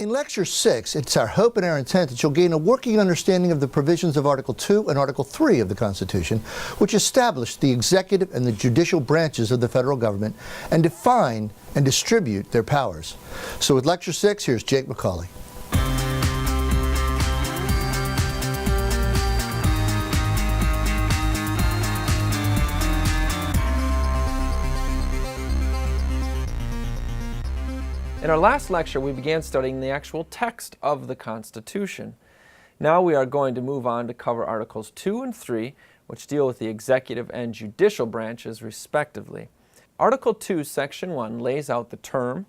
In Lecture 6, it's our hope and our intent that you'll gain a working understanding of the provisions of Article 2 and Article 3 of the Constitution, which establish the executive and the judicial branches of the federal government and define and distribute their powers. So with Lecture 6, here's Jake McCauley. In our last lecture, we began studying the actual text of the Constitution. Now we are going to move on to cover Articles 2 and 3, which deal with the executive and judicial branches, respectively. Article 2, Section 1 lays out the term,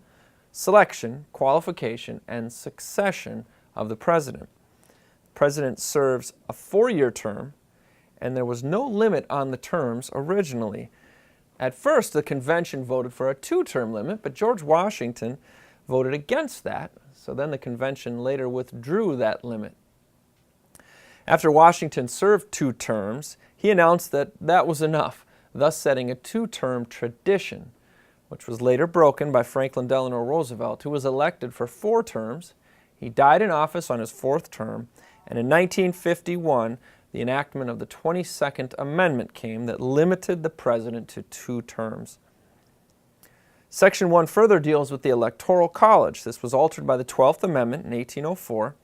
selection, qualification, and succession of the President. The President serves a 4-year term, and there was no limit on the terms originally. At first, the convention voted for a 2-term limit, but George Washington voted against that, so then the convention later withdrew that limit. After Washington served 2 terms, he announced that that was enough, thus setting a 2-term tradition, which was later broken by Franklin Delano Roosevelt, who was elected for 4 terms. He died in office on his 4th term, and in 1951, the enactment of the 22nd Amendment came that limited the president to 2 terms. Section 1 further deals with the Electoral College. This was altered by the 12th Amendment in 1804.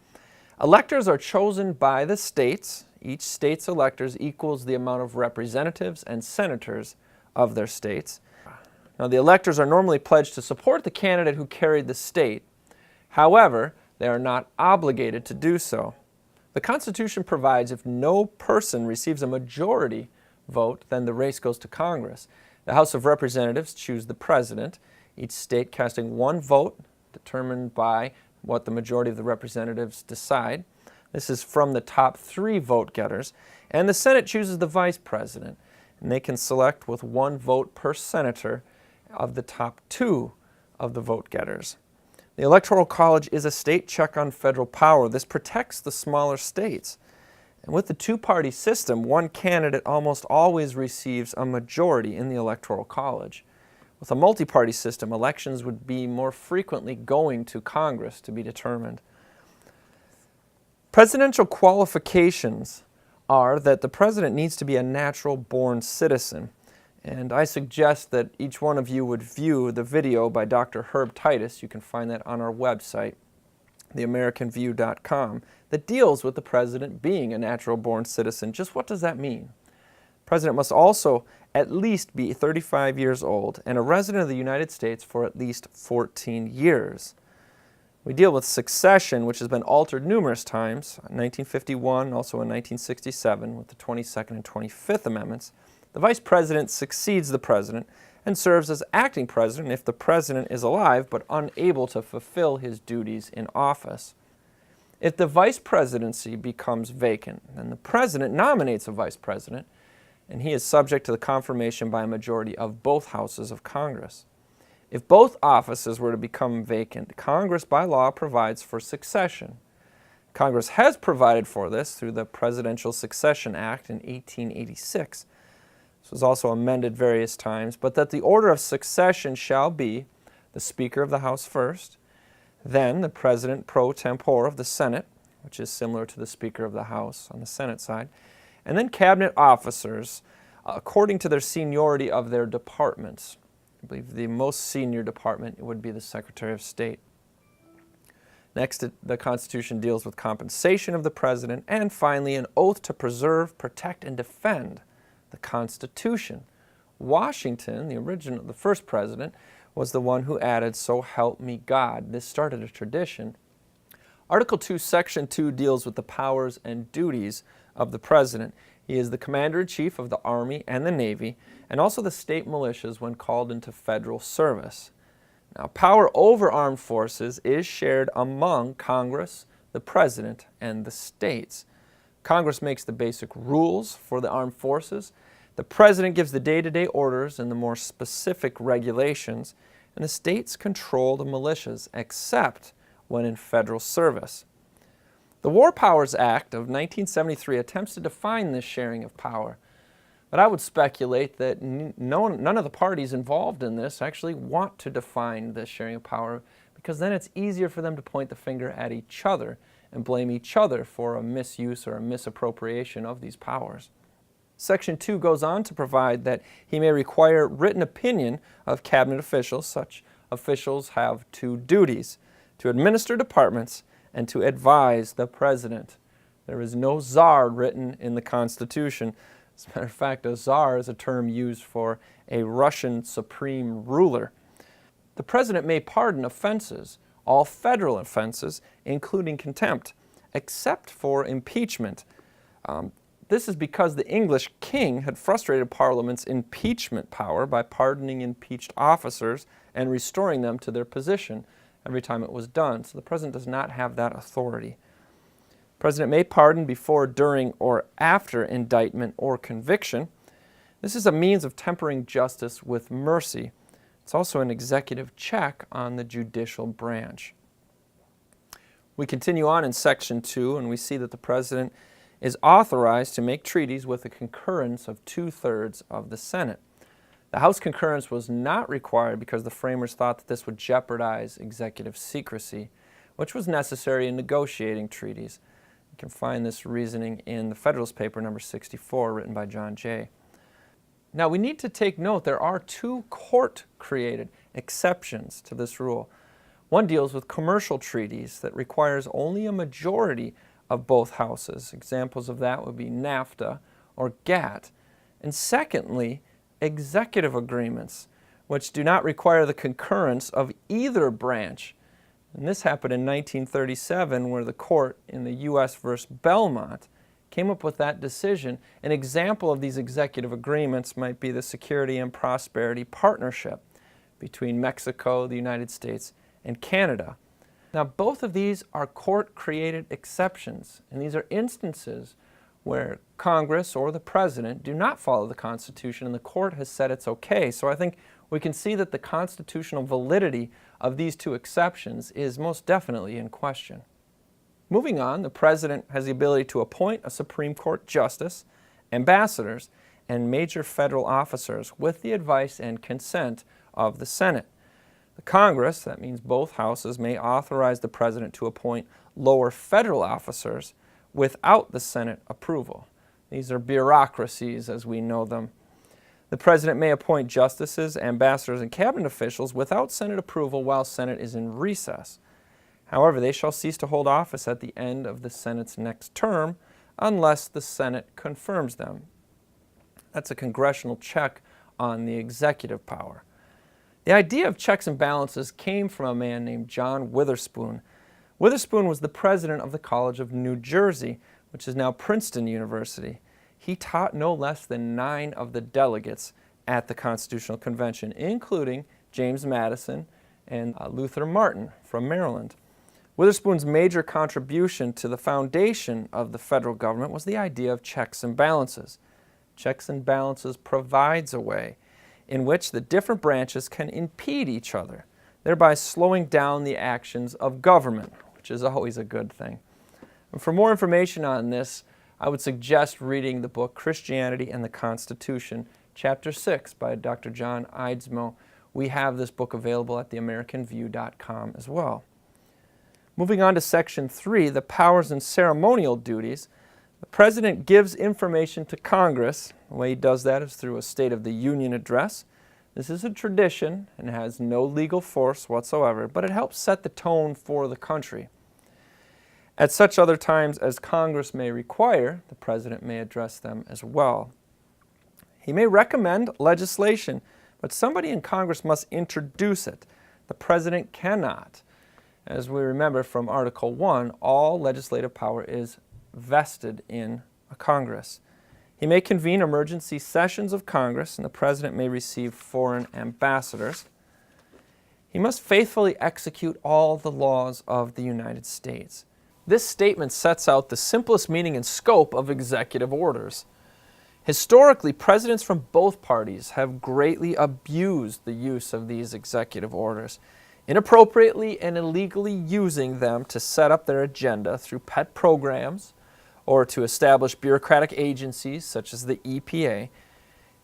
Electors are chosen by the states. Each state's electors equals the amount of representatives and senators of their states. Now, the electors are normally pledged to support the candidate who carried the state. However, they are not obligated to do so. The Constitution provides if no person receives a majority vote, then the race goes to Congress. The House of Representatives choose the President, each state casting 1 vote determined by what the majority of the representatives decide. This is from the top 3 vote getters. And the Senate chooses the Vice President, and they can select with 1 vote per senator of the top 2 of the vote getters. The Electoral College is a state check on federal power. This protects the smaller states. And with the 2-party system, one candidate almost always receives a majority in the Electoral College. With a multi-party system, elections would be more frequently going to Congress to be determined. Presidential qualifications are that the president needs to be a natural-born citizen. And I suggest that each one of you would view the video by Dr. Herb Titus. You can find that on our website, theamericanview.com, that deals with the president being a natural-born citizen. Just what does that mean? The president must also at least be 35 years old and a resident of the United States for at least 14 years. We deal with succession, which has been altered numerous times, in 1951, also in 1967 with the 22nd and 25th Amendments. The Vice President succeeds the President and serves as acting President if the President is alive but unable to fulfill his duties in office. If the Vice Presidency becomes vacant, then the President nominates a Vice President, and he is subject to the confirmation by a majority of both houses of Congress. If both offices were to become vacant, Congress by law provides for succession. Congress has provided for this through the Presidential Succession Act in 1886. This was also amended various times, but that the order of succession shall be the Speaker of the House first, then the President pro tempore of the Senate, which is similar to the Speaker of the House on the Senate side, and then cabinet officers according to their seniority of their departments. I believe the most senior department would be the Secretary of State. Next, the Constitution deals with compensation of the President, and finally an oath to preserve, protect, and defend the Constitution. Washington, the first president, was the one who added, "So help me God." This started a tradition. Article 2, Section 2 deals with the powers and duties of the President. He is the Commander-in-Chief of the Army and the Navy, and also the state militias when called into federal service. Now, power over armed forces is shared among Congress, the President, and the states. Congress makes the basic rules for the armed forces. The President gives the day-to-day orders and the more specific regulations, and the states control the militias, except when in federal service. The War Powers Act of 1973 attempts to define this sharing of power, but I would speculate that none of the parties involved in this actually want to define this sharing of power, because then it's easier for them to point the finger at each other and blame each other for a misuse or a misappropriation of these powers. Section 2 goes on to provide that he may require written opinion of cabinet officials. Such officials have two duties: to administer departments and to advise the president. There is no czar written in the Constitution. As a matter of fact, a czar is a term used for a Russian supreme ruler. The president may pardon offenses, all federal offenses, including contempt, except for impeachment. This is because the English king had frustrated Parliament's impeachment power by pardoning impeached officers and restoring them to their position every time it was done. So the president does not have that authority. The president may pardon before, during, or after indictment or conviction. This is a means of tempering justice with mercy. It's also an executive check on the judicial branch. We continue on in Section 2, and we see that the president is authorized to make treaties with the concurrence of 2/3 of the Senate. The House concurrence was not required because the framers thought that this would jeopardize executive secrecy, which was necessary in negotiating treaties. You can find this reasoning in the Federalist Paper number 64, written by John Jay. Now, we need to take note there are two court-created exceptions to this rule. One deals with commercial treaties that requires only a majority of both houses. Examples of that would be NAFTA or GATT. And secondly, executive agreements, which do not require the concurrence of either branch. And this happened in 1937, where the court in the U.S. versus Belmont came up with that decision. An example of these executive agreements might be the Security and Prosperity Partnership between Mexico, the United States, and Canada. Now, both of these are court-created exceptions, and these are instances where Congress or the President do not follow the Constitution, and the court has said it's okay. So I think we can see that the constitutional validity of these two exceptions is most definitely in question. Moving on, the President has the ability to appoint a Supreme Court justice, ambassadors, and major federal officers with the advice and consent of the Senate. The Congress, that means both houses, may authorize the President to appoint lower federal officers without the Senate approval. These are bureaucracies as we know them. The President may appoint justices, ambassadors, and cabinet officials without Senate approval while Senate is in recess. However, they shall cease to hold office at the end of the Senate's next term unless the Senate confirms them. That's a congressional check on the executive power. The idea of checks and balances came from a man named John Witherspoon. Witherspoon was the president of the College of New Jersey, which is now Princeton University. He taught no less than 9 of the delegates at the Constitutional Convention, including James Madison and Luther Martin from Maryland. Witherspoon's major contribution to the foundation of the federal government was the idea of checks and balances. Checks and balances provides a way in which the different branches can impede each other, thereby slowing down the actions of government, which is always a good thing. And for more information on this, I would suggest reading the book Christianity and the Constitution, Chapter 6 by Dr. John I.O.T.C. We have this book available at theamericanview.com as well. Moving on to Section 3, the powers and ceremonial duties. The President gives information to Congress. The way he does that is through a State of the Union address. This is a tradition and has no legal force whatsoever, but it helps set the tone for the country. At such other times as Congress may require, the President may address them as well. He may recommend legislation, but somebody in Congress must introduce it. The President cannot. As we remember from Article 1, all legislative power is vested in a Congress. He may convene emergency sessions of Congress, and the President may receive foreign ambassadors. He must faithfully execute all the laws of the United States. This statement sets out the simplest meaning and scope of executive orders. Historically, presidents from both parties have greatly abused the use of these executive orders, inappropriately and illegally using them to set up their agenda through pet programs or to establish bureaucratic agencies such as the EPA.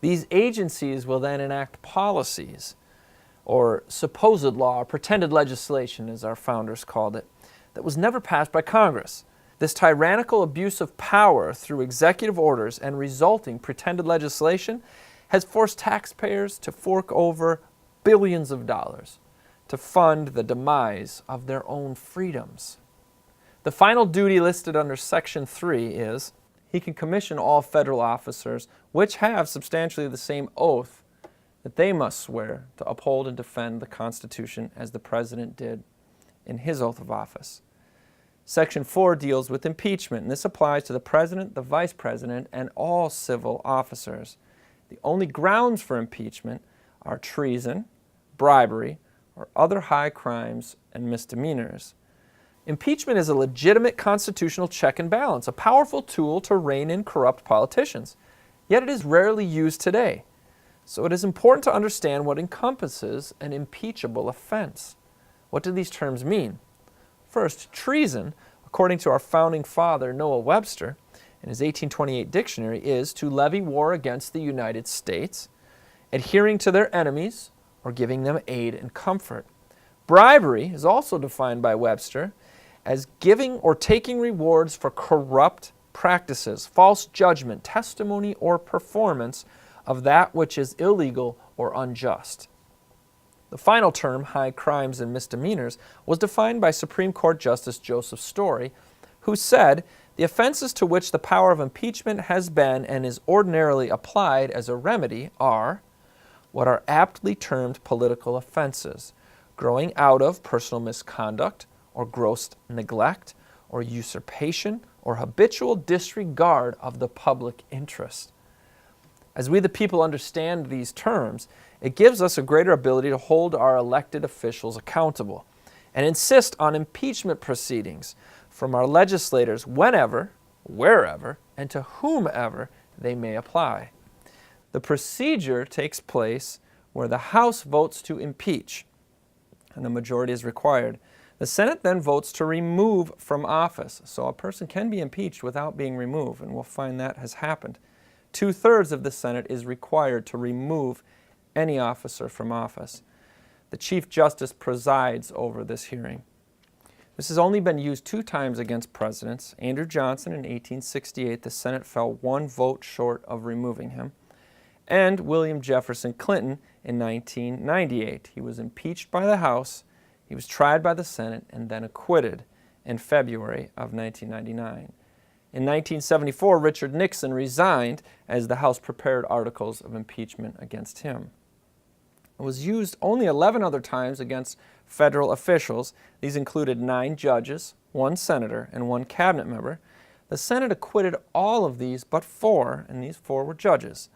These agencies will then enact policies. or supposed law, or pretended legislation, as our founders called it, that was never passed by Congress. This tyrannical abuse of power through executive orders and resulting pretended legislation has forced taxpayers to fork over billions of dollars to fund the demise of their own freedoms. The final duty listed under Section 3 is, he can commission all federal officers which have substantially the same oath that they must swear to uphold and defend the Constitution as the President did in his oath of office. Section 4 deals with impeachment, and this applies to the President, the Vice President, and all civil officers. The only grounds for impeachment are treason, bribery, or other high crimes and misdemeanors. Impeachment is a legitimate constitutional check and balance, a powerful tool to rein in corrupt politicians. Yet it is rarely used today. So it is important to understand what encompasses an impeachable offense. What do these terms mean? First, treason, according to our founding father, Noah Webster, in his 1828 dictionary, is to levy war against the United States, adhering to their enemies, or giving them aid and comfort. Bribery is also defined by Webster as giving or taking rewards for corrupt practices, false judgment, testimony, or performance of that which is illegal or unjust. The final term, high crimes and misdemeanors, was defined by Supreme Court Justice Joseph Story, who said, the offenses to which the power of impeachment has been and is ordinarily applied as a remedy are what are aptly termed political offenses, growing out of personal misconduct or gross neglect or usurpation or habitual disregard of the public interest. As we the people understand these terms, it gives us a greater ability to hold our elected officials accountable and insist on impeachment proceedings from our legislators whenever, wherever, and to whomever they may apply. The procedure takes place where the House votes to impeach, and a majority is required. The Senate then votes to remove from office, so a person can be impeached without being removed, and we'll find that has happened. 2/3 of the Senate is required to remove any officer from office. The Chief Justice presides over this hearing. This has only been used 2 times against presidents. Andrew Johnson in 1868, the Senate fell 1 vote short of removing him. And William Jefferson Clinton in 1998. He was impeached by the House, he was tried by the Senate, and then acquitted in February of 1999. In 1974, Richard Nixon resigned as the House prepared articles of impeachment against him. It was used only 11 other times against federal officials. These included 9 judges, 1 senator, and 1 cabinet member. The Senate acquitted all of these but 4, and these 4 were judges.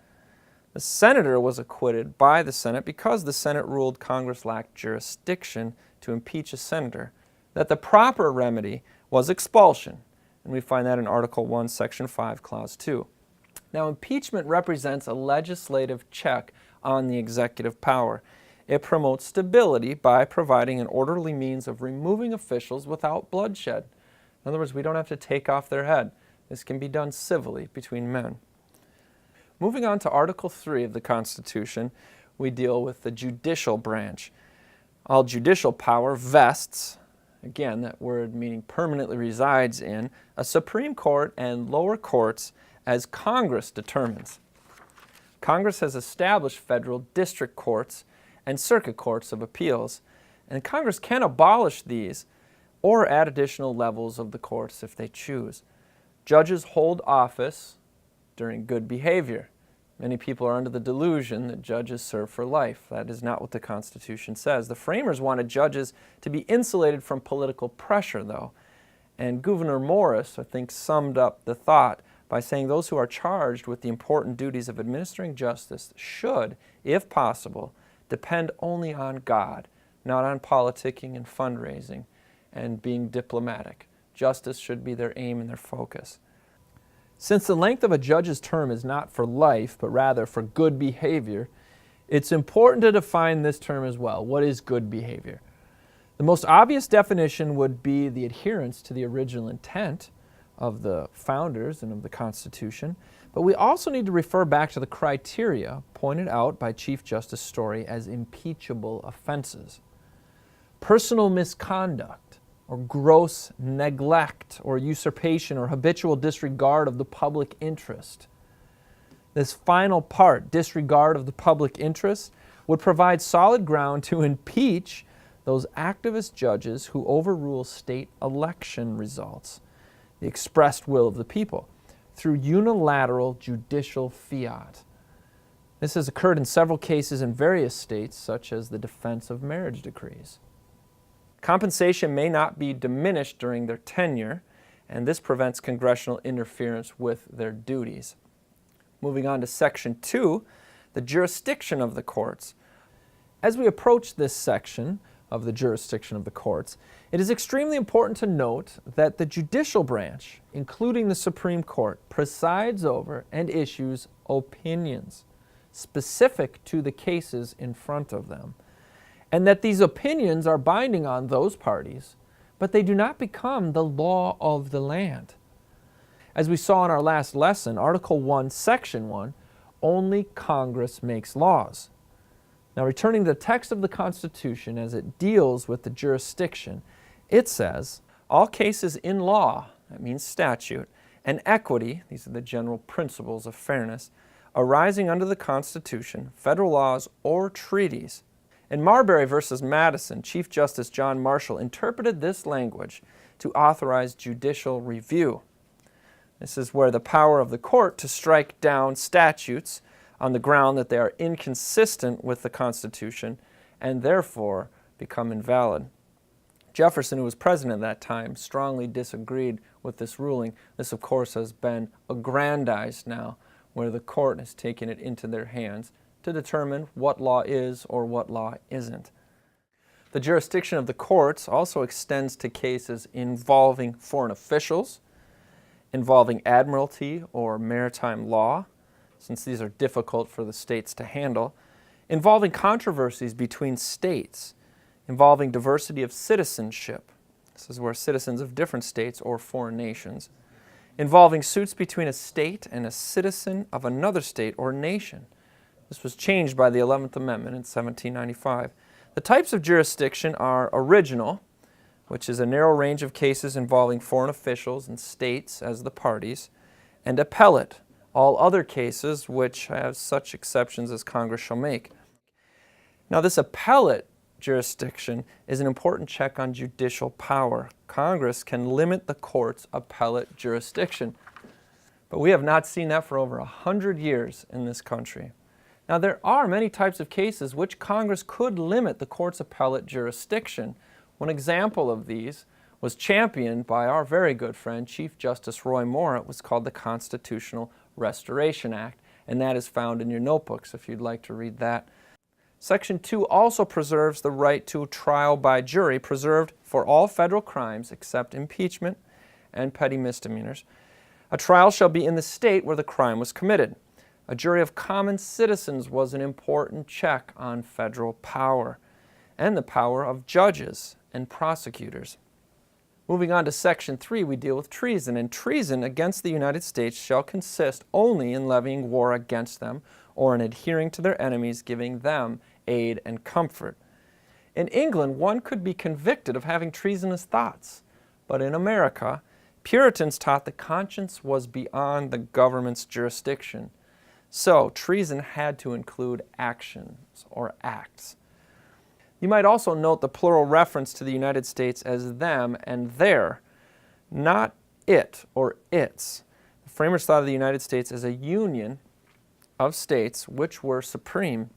The senator was acquitted by the Senate because the Senate ruled Congress lacked jurisdiction to impeach a senator, that the proper remedy was expulsion, and we find that in Article 1, Section 5, Clause 2. Now, impeachment represents a legislative check on the executive power. It promotes stability by providing an orderly means of removing officials without bloodshed. In other words, we don't have to take off their head. This can be done civilly between men. Moving on to Article 3 of the Constitution, we deal with the judicial branch. All judicial power vests, again, that word meaning permanently resides in, a Supreme Court and lower courts as Congress determines. Congress has established federal district courts and circuit courts of appeals, and Congress can abolish these or add additional levels of the courts if they choose. Judges hold office during good behavior. Many people are under the delusion that judges serve for life. That is not what the Constitution says. The framers wanted judges to be insulated from political pressure, though. And Gouverneur Morris, I think, summed up the thought by saying those who are charged with the important duties of administering justice should, if possible, depend only on God, not on politicking and fundraising and being diplomatic. Justice should be their aim and their focus. Since the length of a judge's term is not for life, but rather for good behavior, it's important to define this term as well. What is good behavior? The most obvious definition would be the adherence to the original intent of the founders and of the Constitution, But we also need to refer back to the criteria pointed out by Chief Justice Story as impeachable offenses. Personal misconduct, or gross neglect, or usurpation, or habitual disregard of the public interest. This final part, disregard of the public interest, would provide solid ground to impeach those activist judges who overrule state election results, the expressed will of the people, through unilateral judicial fiat. This has occurred in several cases in various states, such as the defense of marriage decrees. Compensation may not be diminished during their tenure, and this prevents congressional interference with their duties. Moving on to Section 2, the jurisdiction of the courts. As we approach this section of the jurisdiction of the courts, it is extremely important to note that the judicial branch, including the Supreme Court, presides over and issues opinions specific to the cases in front of them, and that these opinions are binding on those parties, but they do not become the law of the land. As we saw in our last lesson, Article 1, Section 1, only Congress makes laws. Now, returning to the text of the Constitution as it deals with the jurisdiction, it says, all cases in law, that means statute, and equity, these are the general principles of fairness, arising under the Constitution, federal laws, or treaties. In Marbury v. Madison, Chief Justice John Marshall interpreted this language to authorize judicial review. This is where the power of the court to strike down statutes on the ground that they are inconsistent with the Constitution and therefore become invalid. Jefferson, who was president at that time, strongly disagreed with this ruling. This, of course, has been aggrandized now, where the court has taken it into their hands to determine what law is or what law isn't. The jurisdiction of the courts also extends to cases involving foreign officials, involving admiralty or maritime law, since these are difficult for the states to handle, involving controversies between states, involving diversity of citizenship. This is where citizens of different states or foreign nations, involving suits between a state and a citizen of another state or nation. This was changed by the 11th Amendment in 1795. The types of jurisdiction are original, which is a narrow range of cases involving foreign officials and states as the parties, and appellate, all other cases which have such exceptions as Congress shall make. Now, this appellate jurisdiction is an important check on judicial power. Congress can limit the court's appellate jurisdiction, but we have not seen that for over 100 years in this country. Now, there are many types of cases which Congress could limit the court's appellate jurisdiction. One example of these was championed by our very good friend, Chief Justice Roy Moore. It was called the Constitutional Restoration Act, and that is found in your notebooks if you'd like to read that. Section 2 also preserves the right to trial by jury, preserved for all federal crimes except impeachment and petty misdemeanors. A trial shall be in the state where the crime was committed. A jury of common citizens was an important check on federal power and the power of judges and prosecutors. Moving on to Section 3, we deal with treason, and treason against the United States shall consist only in levying war against them or in adhering to their enemies, giving them aid and comfort. In England, one could be convicted of having treasonous thoughts, but in America, Puritans taught that conscience was beyond the government's jurisdiction. So, treason had to include actions or acts. You might also note the plural reference to the United States as them and their, not it or its. The framers thought of the United States as a union of states which were supreme.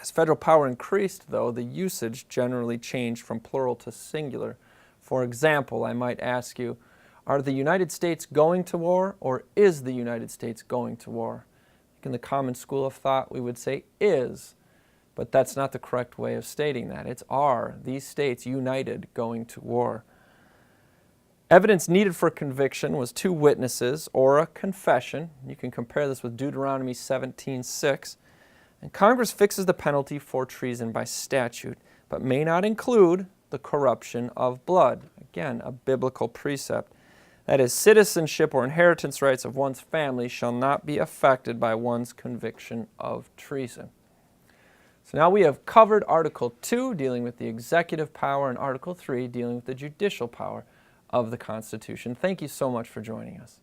As federal power increased, though, the usage generally changed from plural to singular. For example, I might ask you, are the United States going to war, or is the United States going to war? In the common school of thought, we would say is, but that's not the correct way of stating that. It's are, these states united going to war. Evidence needed for conviction was 2 witnesses or a confession. You can compare this with Deuteronomy 17:6. And Congress fixes the penalty for treason by statute, but may not include the corruption of blood. Again, a biblical precept. That is, citizenship or inheritance rights of one's family shall not be affected by one's conviction of treason. So now we have covered Article 2, dealing with the executive power, and Article 3, dealing with the judicial power of the Constitution. Thank you so much for joining us.